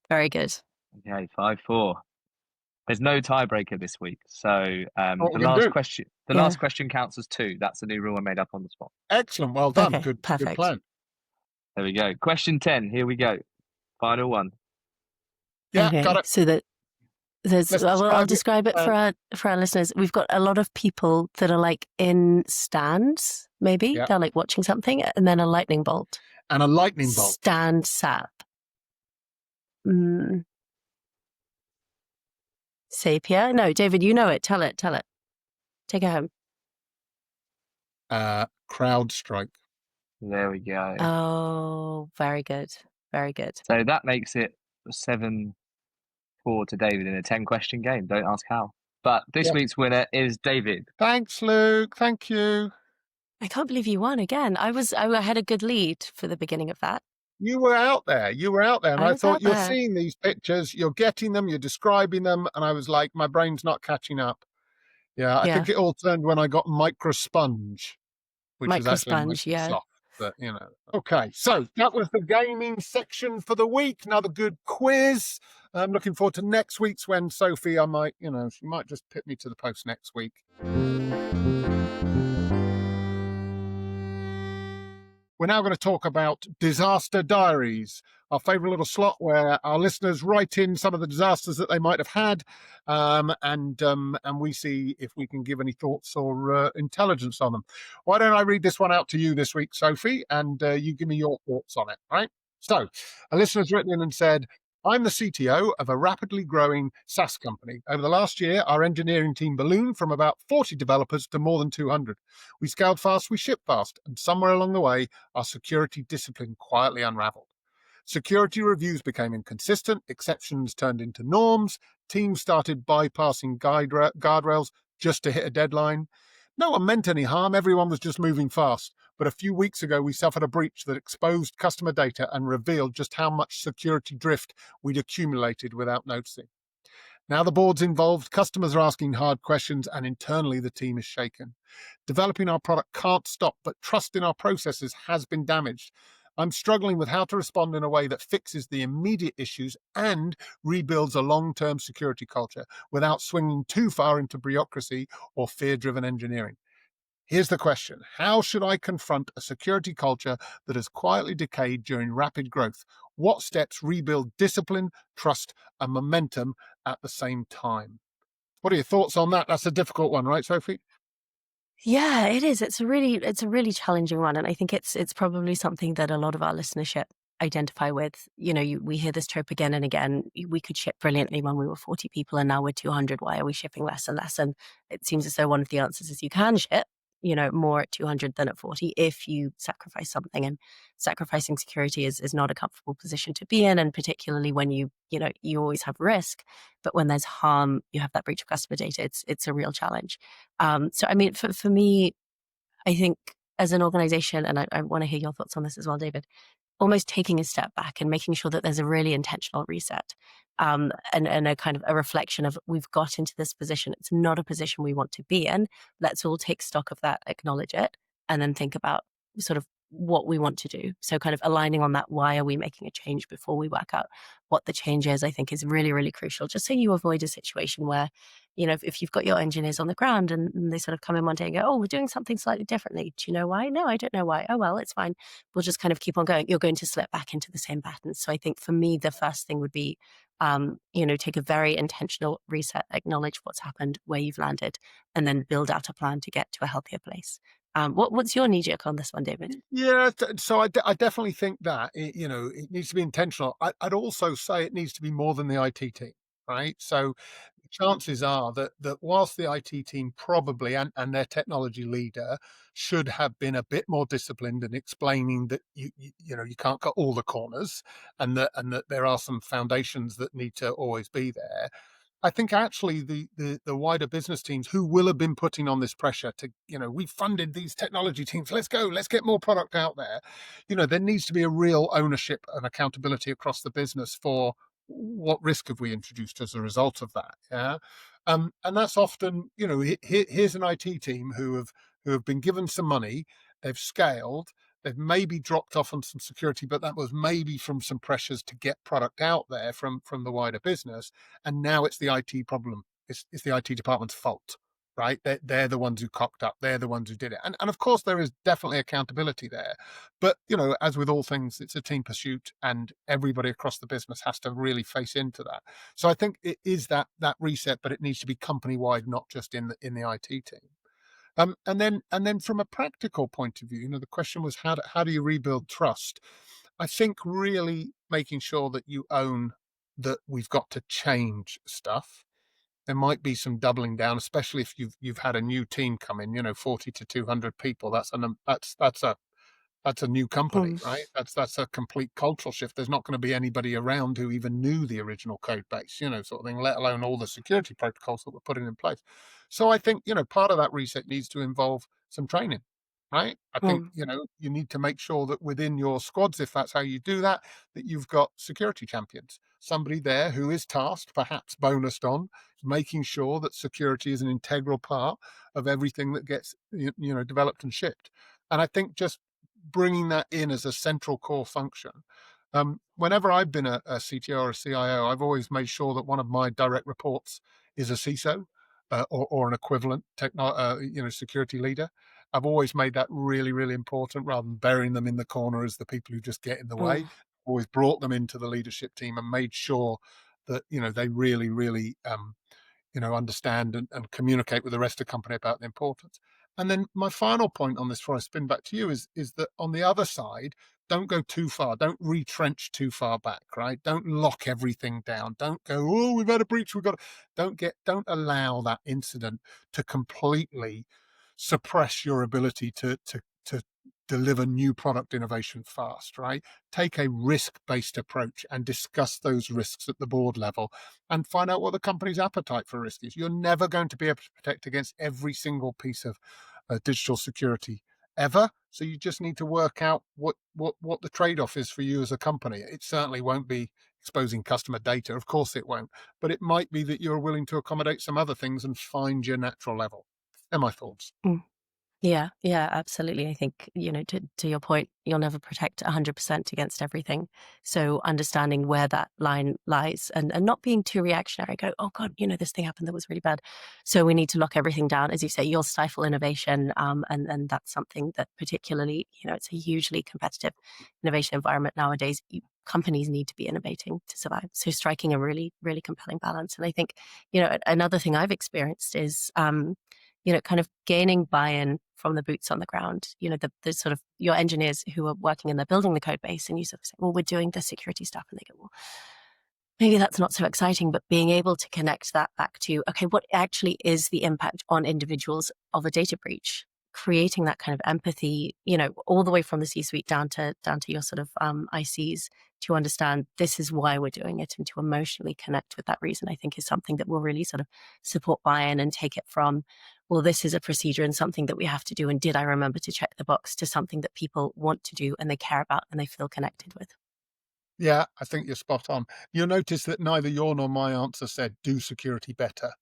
B: very good.
D: Okay, 5-4. There's no tiebreaker this week, so
A: What
D: the
A: we can
D: last
A: do.
D: question. The
B: Yeah.
D: last question counts as 2. That's a new rule I made up on the spot.
A: Excellent. Well done.
B: Okay,
A: Good
B: perfect.
A: plan.
D: There we go. Question 10. Here we go. Final one.
A: Yeah,
B: Okay,
A: got it.
B: so that there's.
A: Let's
B: I'll
A: describe it.
B: describe it for our listeners. We've got a lot of people that are like in stands. Maybe
A: Yeah.
B: they're like watching something, and then a lightning bolt.
A: And a lightning bolt.
B: Stand sap. Sapia? No, David, you know it. Tell it. Take it home.
A: Crowd strike.
D: There we go.
B: Oh, very good. Very good.
D: So that makes it 7-4 to David in a 10-question game. Don't ask how. But this
A: Yeah.
D: week's winner is David.
A: Thanks, Luke. Thank you.
B: I can't believe you won again. I had a good lead for the beginning of that.
A: You were out there. And
B: I
A: I
B: was
A: thought,
B: out
A: you're
B: there.
A: seeing these pictures, you're getting them, you're describing them. And I was like, my brain's not catching up. Yeah, I think it all turned when I got Microsponge, which is actually
B: Microsponge, yeah.
A: Microsoft. But, Okay, so that was the gaming section for the week. Another good quiz. I'm looking forward to next week's when Sophie, I might, she might just put me to the post next week. We're now going to talk about disaster diaries, our favourite little slot where our listeners write in some of the disasters that they might have had, and we see if we can give any thoughts or intelligence on them. Why don't I read this one out to you this week, Sophie, and you give me your thoughts on it, right? So, a listener's written in and said, I'm the CTO of a rapidly growing SaaS company. Over the last year, our engineering team ballooned from about 40 developers to more than 200. We scaled fast, we shipped fast, and somewhere along the way, our security discipline quietly unraveled. Security reviews became inconsistent, exceptions turned into norms, teams started bypassing guardrails just to hit a deadline. No one meant any harm, everyone was just moving fast. But a few weeks ago, we suffered a breach that exposed customer data and revealed just how much security drift we'd accumulated without noticing. Now the board's involved, customers are asking hard questions, and internally the team is shaken. Developing our product can't stop, but trust in our processes has been damaged. I'm struggling with how to respond in a way that fixes the immediate issues and rebuilds a long-term security culture without swinging too far into bureaucracy or fear-driven engineering. Here's the question. How should I confront a security culture that has quietly decayed during rapid growth? What steps rebuild discipline, trust, and momentum at the same time? What are your thoughts on that? That's a difficult one, right, Sophie?
B: Yeah, it is. It's a really challenging one, and I think it's probably something that a lot of our listenership identify with. We hear this trope again and again. We could ship brilliantly when we were 40 people, and now we're 200. Why are we shipping less and less? And it seems as though one of the answers is you can ship, more at 200 than at 40 if you sacrifice something. And sacrificing security is not a comfortable position to be in, and particularly when you always have risk, but when there's harm, you have that breach of customer data. It's a real challenge. So I mean, for me, I think as an organization, and I want to hear your thoughts on this as well, David, almost taking a step back and making sure that there's a really intentional reset, and a kind of a reflection of we've got into this position. It's not a position we want to be in. Let's all take stock of that, acknowledge it, and then think about sort of what we want to do. So kind of aligning on that, why are we making a change before we work out what the change is, I think is really, really crucial. Just so you avoid a situation where, if you've got your engineers on the ground and they sort of come in one day and go, oh, we're doing something slightly differently. Do you know why? No, I don't know why. Oh, well, it's fine. We'll just kind of keep on going. You're going to slip back into the same patterns. So I think for me, the first thing would be, take a very intentional reset, acknowledge what's happened, where you've landed, and then build out a plan to get to a healthier place. What's your knee jerk on this one, David?
A: Yeah, so I definitely think that it needs to be intentional. I'd also say it needs to be more than the IT team, right? So the chances are that whilst the IT team probably and their technology leader should have been a bit more disciplined in explaining that you can't cut all the corners, and that there are some foundations that need to always be there. I think actually the wider business teams who will have been putting on this pressure to, we've funded these technology teams, let's go, let's get more product out there. There needs to be a real ownership and accountability across the business for what risk have we introduced as a result of that. Yeah. And that's often, here's an IT team who have been given some money, they've scaled, they've maybe dropped off on some security, but that was maybe from some pressures to get product out there from the wider business. And now it's the IT problem. It's the IT department's fault, right? They're the ones who cocked up. They're the ones who did it. And of course, there is definitely accountability there. But, as with all things, it's a team pursuit and everybody across the business has to really face into that. So I think it is that reset, but it needs to be company-wide, not just in the IT team. And then from a practical point of view, the question was how do you rebuild trust? I think really making sure that you own that we've got to change stuff. There might be some doubling down, especially if you've had a new team come in, 40 to 200 people. That's a new company, right? That's a complete cultural shift. There's not going to be anybody around who even knew the original code base, sort of thing, let alone all the security protocols that we're putting in place. So I think, part of that reset needs to involve some training, right? I think, you need to make sure that within your squads, if that's how you do that you've got security champions, somebody there who is tasked, perhaps bonused on, making sure that security is an integral part of everything that gets, developed and shipped. And I think just bringing that in as a central core function. Whenever I've been a CTO or a CIO, I've always made sure that one of my direct reports is a CISO or an equivalent security leader. I've always made that really, really important rather than burying them in the corner as the people who just get in the way. Always brought them into the leadership team and made sure that, they really, really, understand and communicate with the rest of the company about the importance. And then my final point on this before I spin back to you is that on the other side, don't go too far. Don't retrench too far back, right? Don't lock everything down. Don't go, oh, we've had a breach. Don't allow that incident to completely suppress your ability to deliver new product innovation fast, right? Take a risk-based approach and discuss those risks at the board level and find out what the company's appetite for risk is. You're never going to be able to protect against every single piece of digital security ever. So you just need to work out what the trade-off is for you as a company. It certainly won't be exposing customer data. Of course it won't. But it might be that you're willing to accommodate some other things and find your natural level. They're my thoughts.
B: Yeah, absolutely. I think, to your point, you'll never protect 100% against everything. So understanding where that line lies and not being too reactionary, go, oh God, this thing happened that was really bad. So we need to lock everything down. As you say, you'll stifle innovation. And that's something that particularly, it's a hugely competitive innovation environment nowadays. Companies need to be innovating to survive. So striking a really, really compelling balance. And I think, another thing I've experienced is, kind of gaining buy-in from the boots on the ground, the sort of your engineers who are working and they're building the code base, and you sort of say, well, we're doing the security stuff. And they go, well, maybe that's not so exciting, but being able to connect that back to, okay, what actually is the impact on individuals of a data breach? Creating that kind of empathy, all the way from the C-suite down to your sort of ICs to understand this is why we're doing it and to emotionally connect with that reason, I think is something that will really sort of support buy-in and take it from, well, this is a procedure and something that we have to do. And did I remember to check the box to something that people want to do and they care about and they feel connected with?
A: Yeah, I think you're spot on. You'll notice that neither your nor my answer said do security better.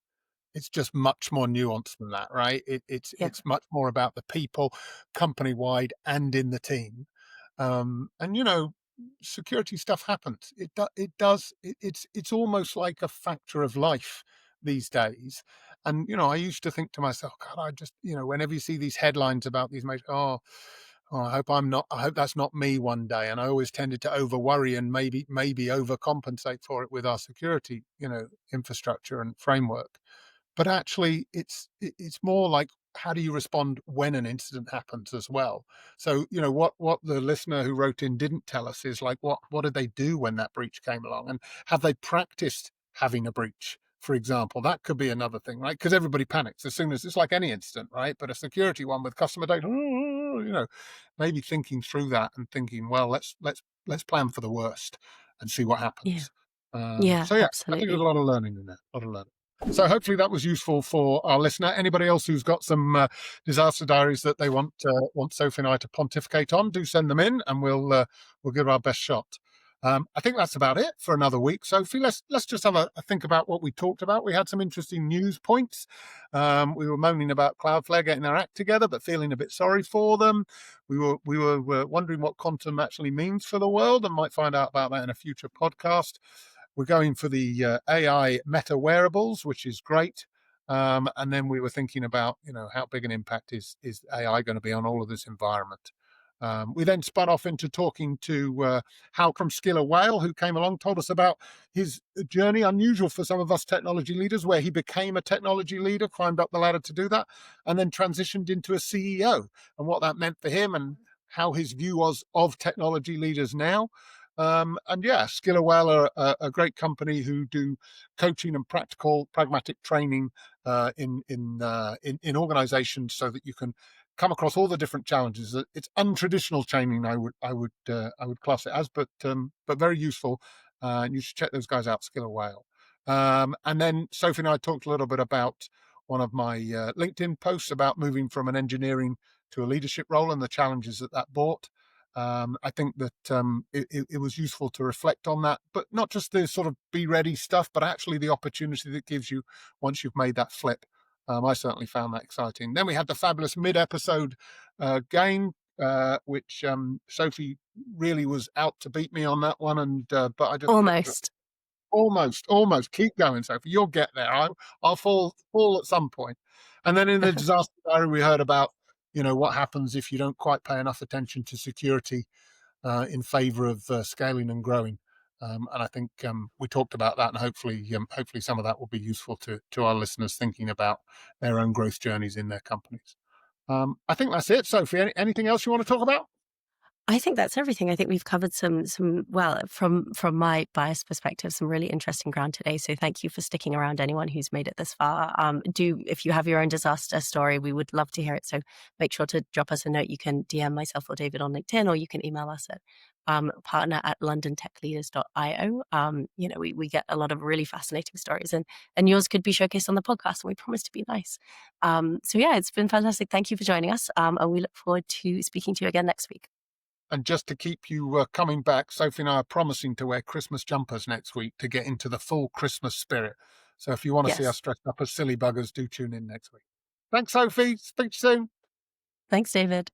A: it's just much more nuanced than that, right? It's much more about the people, company wide and in the team. And security stuff happens. It's almost like a factor of life these days. And I used to think to myself, God, I just whenever you see these headlines about these major, I hope I'm not. I hope that's not me one day. And I always tended to over worry and maybe overcompensate for it with our security, infrastructure and framework. But actually, it's more like, how do you respond when an incident happens as well? So what the listener who wrote in didn't tell us is, like, what did they do when that breach came along, and have they practiced having a breach? For example, that could be another thing, right? Because everybody panics as soon as it's like any incident, right? But a security one with customer data, maybe thinking through that and thinking, well, let's plan for the worst and see what happens.
B: Yeah,
A: So yeah, I think there's a
B: absolutely.
A: lot of learning in there. A lot of learning. So hopefully that was useful for our listener. Anybody else who's got some disaster diaries that they want Sophie and I to pontificate on, do send them in, and we'll give our best shot. I think that's about it for another week. Sophie, let's just have a think about what we talked about. We had some interesting news points. We were moaning about Cloudflare getting their act together, but feeling a bit sorry for them. We were wondering what quantum actually means for the world, and might find out about that in a future podcast. We're going for the AI meta wearables, which is great. And then we were thinking about, how big an impact is AI going to be on all of this environment. We then spun off into talking to Hal from Skiller Whale, who came along, told us about his journey, unusual for some of us technology leaders, where he became a technology leader, climbed up the ladder to do that, and then transitioned into a CEO, and what that meant for him and how his view was of technology leaders now. And yeah, Skiller Whale are a great company who do coaching and pragmatic training in organizations, so that you can come across all the different challenges. It's untraditional training, I would class it as, but very useful. And you should check those guys out, Skiller Whale. And then Sophie and I talked a little bit about one of my LinkedIn posts about moving from an engineering to a leadership role and the challenges that brought. I think that it was useful to reflect on that, but not just the sort of be ready stuff, but actually the opportunity that gives you once you've made that flip. I certainly found that exciting. Then we had the fabulous mid-episode game, which Sophie really was out to beat me on that one, and but I just almost keep going, Sophie. You'll get there. I'll fall at some point. And then in the disaster diary, we heard about what happens if you don't quite pay enough attention to security in favor of scaling and growing. And I think we talked about that, and hopefully some of that will be useful to our listeners thinking about their own growth journeys in their companies. I think that's it, Sophie. Anything else you want to talk about?
B: I think that's everything. I think we've covered some well, from my biased perspective, some really interesting ground today. So thank you for sticking around, anyone who's made it this far. If you have your own disaster story, we would love to hear it. So make sure to drop us a note. You can DM myself or David on LinkedIn, or you can email us at partner@londontechleaders.io. We get a lot of really fascinating stories, and yours could be showcased on the podcast, and we promise to be nice. So yeah, it's been fantastic. Thank you for joining us, and we look forward to speaking to you again next week.
A: And just to keep you coming back, Sophie and I are promising to wear Christmas jumpers next week to get into the full Christmas spirit. So if you want to see us dressed up as silly buggers, do tune in next week. Thanks, Sophie. Speak to you soon.
B: Thanks, David.